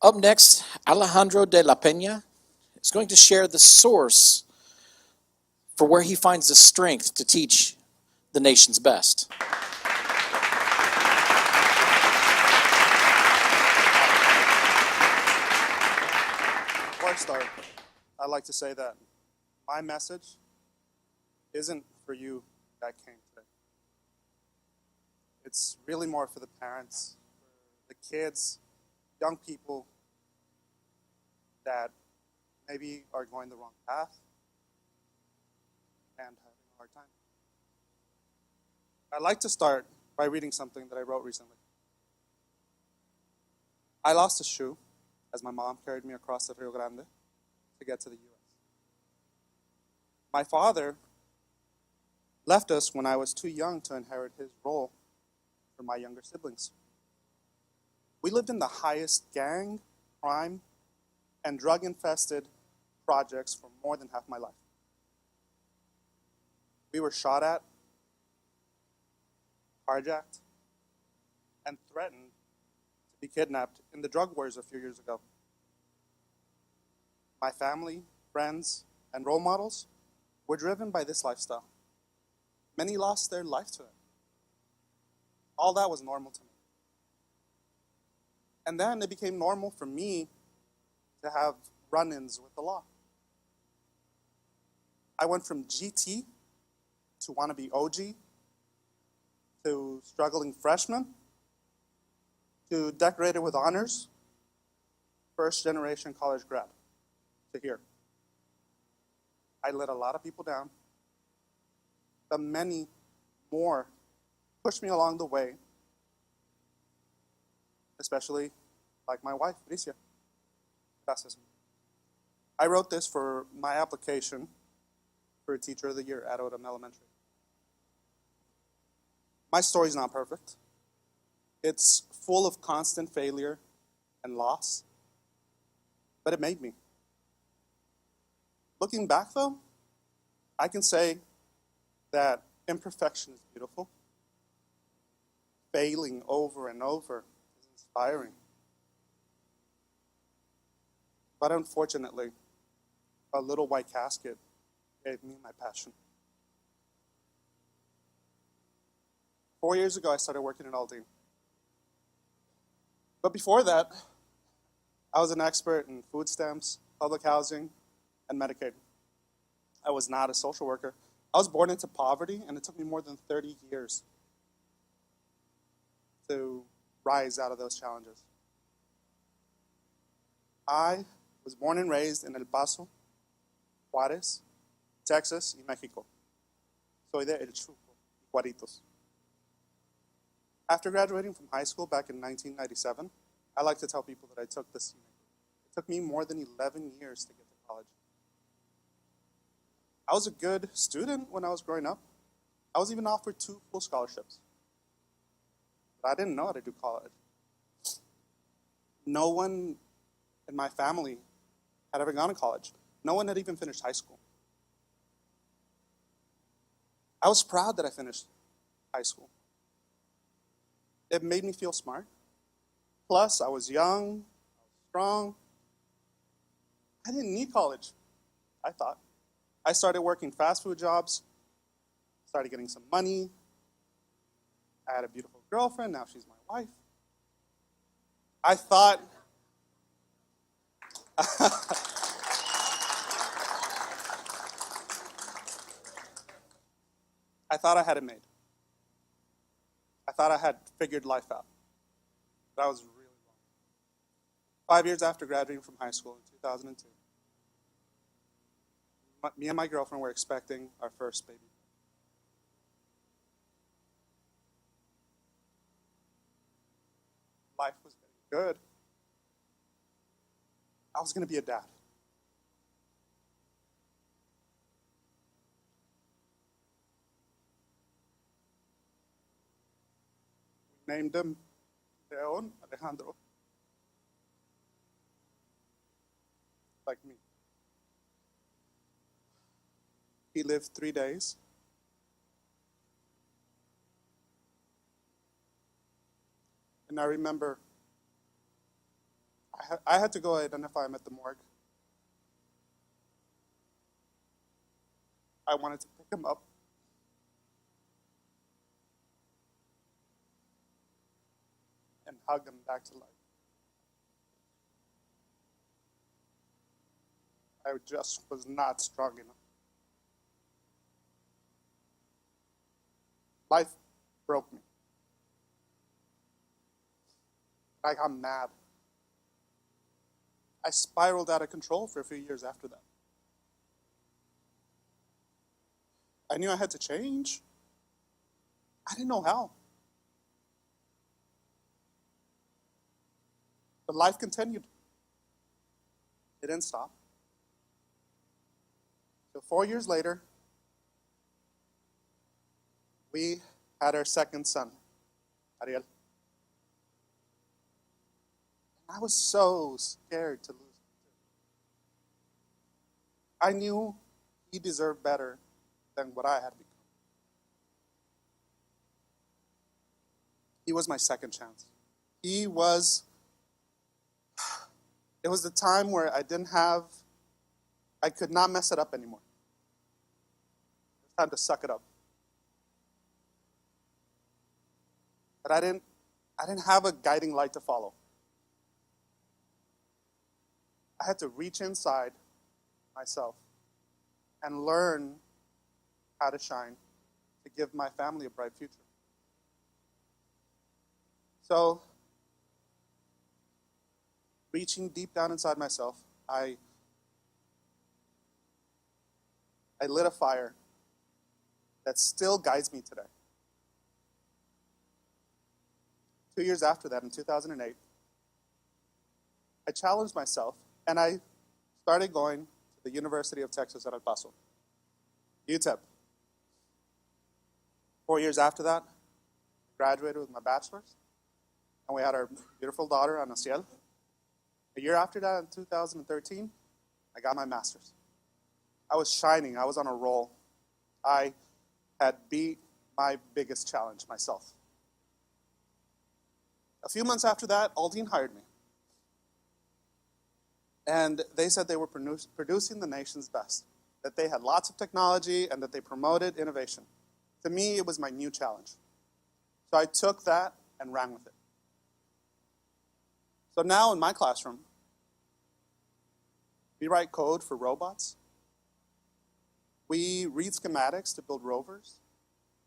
Up next, Alejandro DeLaPena is going to share the source for where he finds the strength to teach the nation's best. Before I start, I'd like to say that my message isn't for you that came today. It's really more for the parents, for the kids, young people that maybe are going the wrong path and having a hard time. I'd like to start by reading something that I wrote recently. I lost a shoe as my mom carried me across the Rio Grande to get to the U.S. My father left us when I was too young to inherit his role for my younger siblings. We lived in the highest gang, crime, and drug-infested projects for more than half my life. We were shot at, carjacked, and threatened to be kidnapped in the drug wars a few years ago. My family, friends, and role models were driven by this lifestyle. Many lost their life to it. All that was normal to me. And then it became normal for me to have run-ins with the law. I went from GT to wannabe OG to struggling freshman to decorated with honors, first-generation college grad, to here. I let a lot of people down, but many more pushed me along the way, especially like my wife, Bricia. Gracias. I wrote this for my application for Teacher of the Year at Odom Elementary. My story's not perfect. It's full of constant failure and loss, but it made me. Looking back, though, I can say that imperfection is beautiful. Failing over and over is inspiring. But unfortunately, a little white casket gave me my passion. 4 years ago, I started working in Aldine. But before that, I was an expert in food stamps, public housing, and Medicaid. I was not a social worker. I was born into poverty, and it took me more than 30 years to rise out of those challenges. I was born and raised in El Paso, Juárez, Texas, y Mexico. Soy de El Chuco, Juaritos. After graduating from high school back in 1997, I like to tell people that I took this. It took me more than 11 years to get to college. I was a good student when I was growing up. I was even offered 2 full scholarships. But I didn't know how to do college. No one in my family had ever gone to college. No one had even finished high school. I was proud that I finished high school. It made me feel smart. Plus, I was young, I was strong. I didn't need college, I thought. I started working fast food jobs, started getting some money. I had a beautiful girlfriend, now she's my wife. I thought, I thought I had it made. I thought I had figured life out. But I was really wrong. 5 years after graduating from high school in 2002, me and my girlfriend were expecting our first baby. Life was getting good. I was going to be a dad. We named him Alejandro. Like me. He lived 3 days. And I remember I I had to go identify him at the morgue. I wanted to pick him up. And hug him back to life. I just was not strong enough. Life broke me. I got mad. I spiraled out of control for a few years after that. I knew I had to change. I didn't know how. But life continued. It didn't stop. So 4 years later, we had our second son, Ariel. I was so scared to lose him. I knew he deserved better than what I had become. He was my second chance. It was the time where I could not mess it up anymore. It was time to suck it up. But I didn't have a guiding light to follow. I had to reach inside myself and learn how to shine to give my family a bright future. So, reaching deep down inside myself, I lit a fire that still guides me today. 2 years after that, in 2008, I challenged myself and I started going to the University of Texas at El Paso, UTEP. 4 years after that, I graduated with my bachelor's, and we had our beautiful daughter, Ana Ciel. A year after that, in 2013, I got my master's. I was shining. I was on a roll. I had beat my biggest challenge myself. A few months after that, Aldine hired me. And they said they were producing the nation's best, that they had lots of technology and that they promoted innovation. To me, it was my new challenge. So I took that and ran with it. So now in my classroom, we write code for robots. We read schematics to build rovers.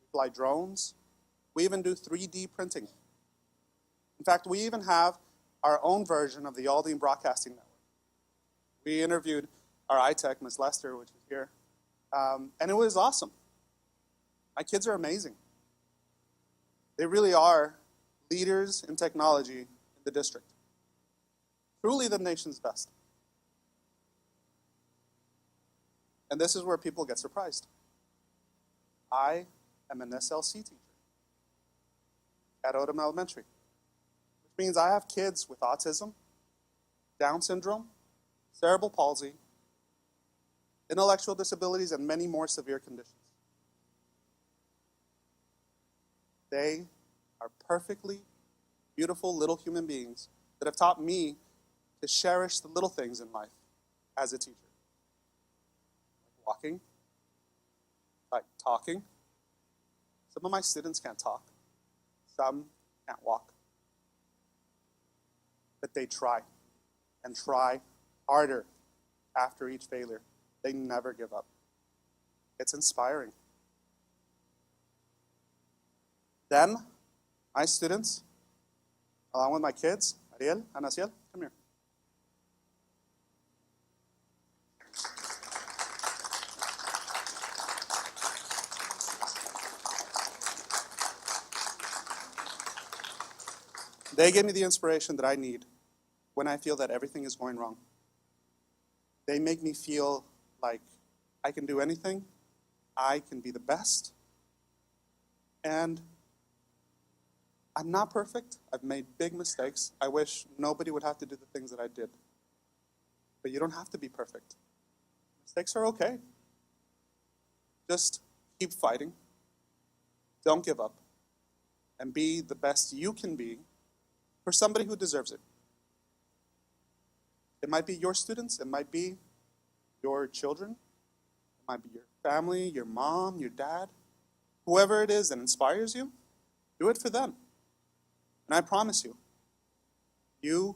We fly drones. We even do 3D printing. In fact, we even have our own version of the Aldine Broadcasting Network. We interviewed our iTech, Ms. Lester, which is here, and it was awesome. My kids are amazing. They really are leaders in technology in the district. Truly the nation's best. And this is where people get surprised. I am an SLC teacher at Odom Elementary, which means I have kids with autism, Down syndrome, cerebral palsy, intellectual disabilities, and many more severe conditions. They are perfectly beautiful little human beings that have taught me to cherish the little things in life as a teacher. Like walking, like talking. Some of my students can't talk. Some can't walk. But they try and try harder after each failure. They never give up. It's inspiring. Then, my students, along with my kids, Ariel, Ana Ciel, come here. They give me the inspiration that I need when I feel that everything is going wrong. They make me feel like I can do anything, I can be the best, and I'm not perfect. I've made big mistakes. I wish nobody would have to do the things that I did. But you don't have to be perfect. Mistakes are okay. Just keep fighting. Don't give up. And be the best you can be for somebody who deserves it. It might be your students, it might be your children, it might be your family, your mom, your dad, whoever it is that inspires you, do it for them. And I promise you, you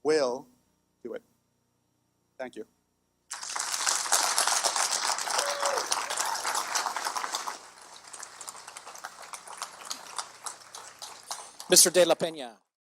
will do it. Thank you. Mr. DeLaPena.